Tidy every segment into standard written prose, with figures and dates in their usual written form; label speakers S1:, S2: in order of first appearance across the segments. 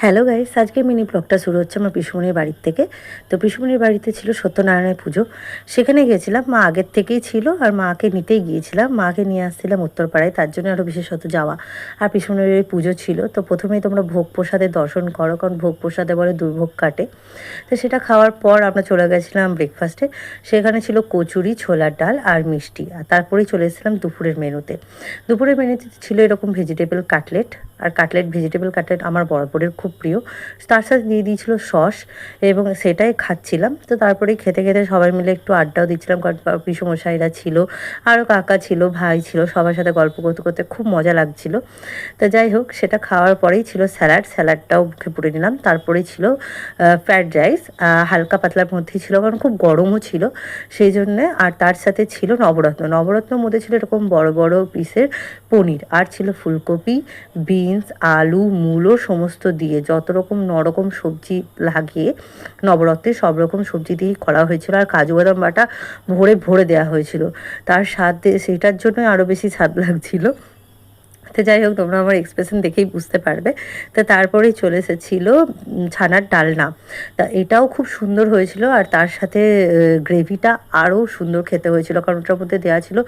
S1: Hello guys, আজকে mini ব্লগটা শুরু হচ্ছে আমার পিসুমনির বাড়ির থেকে। তো পিসুমনির বাড়িতে ছিল সত্যনারায়ণের পুজো। সেখানে গিয়েছিলাম, মা আগের থেকেই ছিল আর মাকে নিতেই গিয়েছিলাম। মাকে নিয়ে আসছিলাম উত্তরপাড়ায়, তার জন্য আরও বিশেষত যাওয়া। আর পিসুমনির এই পুজো ছিল, তো প্রথমেই তোমরা ভোগ প্রসাদের দর্শন করো, কারণ ভোগ প্রসাদে বলে দুর্ভোগ কাটে। তো সেটা খাওয়ার পর আমরা চলে গেছিলাম ব্রেকফাস্টে। সেখানে ছিল কচুরি, ছোলার ডাল আর মিষ্টি। আর তারপরেই চলে এসেছিলাম দুপুরের মেনুতে। দুপুরের মেনুতে ছিল এরকম ভেজিটেবল কাটলেট, আর ভেজিটেবল কাটলেট আমার বরাবরের খুব প্রিয়। তার সাথে দিয়ে দিয়েছিল সস, এবং সেটাই খাচ্ছিলাম। তো তারপরেই খেতে খেতে সবাই মিলে একটু আড্ডাও দিচ্ছিলাম, কারণ পিসমশাইরা ছিল, আরও কাকা ছিল, ভাই ছিল, সবার সাথে গল্প করতে করতে খুব মজা লাগছিল। তো যাই হোক, সেটা খাওয়ার পরেই ছিল স্যালাডটাও মুখে পুরে নিলাম। তারপরেই ছিল ফ্রায়েড রাইস, হালকা পাতলার মধ্যেই ছিল, কারণ খুব গরমও ছিল সেই জন্যে। আর তার সাথে ছিল নবরত্নর মধ্যে ছিল এরকম বড় বড় পিসের পনির, আর ছিল ফুলকপি, বিনস, আলু, মূলো সমস্ত দিয়ে যত রকম নরকম সবজি লাগিয়ে নবরত্নের সব রকম সবজি দিয়েই করা হয়েছিল। আর কাজু বাদাম বাটা ভরে ভরে দেওয়া হয়েছিল, তার স্বাদ সেটার জন্যই আরও বেশি স্বাদ লাগছিল। তো যাই হোক, তোমরা আমার এক্সপ্রেশন দেখেই বুঝতে পারবে। তো তারপরেই চলে এসেছিলো ছানার ডালনা। তা এটাও খুব সুন্দর হয়েছিল, আর তার সাথে গ্রেভিটা আরও সুন্দর খেতে হয়েছিল, কারণ ওটার মধ্যে দেওয়া ছিল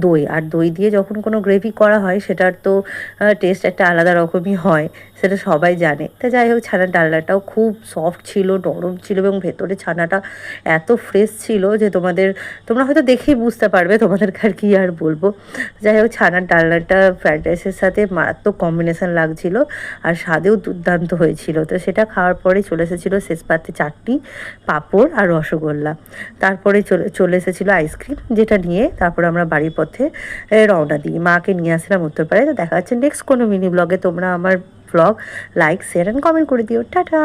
S1: দই। আর দই দিয়ে যখন কোনো গ্রেভি করা হয় সেটার তো টেস্ট একটা আলাদা রকমই হয়, সেটা সবাই জানে। তো যাই হোক, ছানার ডালনাটাও খুব সফট ছিল, নরম ছিল, এবং ভেতরে ছানাটা এত ফ্রেশ ছিল যে তোমরা হয়তো দেখেই বুঝতে পারবে, তোমাদেরকে আর কি আর বলবো। যাই হোক, ছানার ডালনাটা ফ্রায়েড রাইসের সাথে মারাত্মক কম্বিনেশন লাগছিল, আর স্বাদেও দুর্দান্ত হয়েছিল। তো সেটা খাওয়ার পরে চলে এসেছিলো শেষ পাতে চাটনি, পাঁপড় আর রসগোল্লা। তারপরে চলে এসেছিলো আইসক্রিম, যেটা নিয়ে তারপর আমরা বাড়ির পথে রওনা দিই। মাকে নিয়ে আসলাম উত্তরপাড়ায়। তো দেখা যাচ্ছে নেক্সট কোনো মিনি ব্লগে। তোমরা আমার blog like, share and comment করে দিও। টাটা।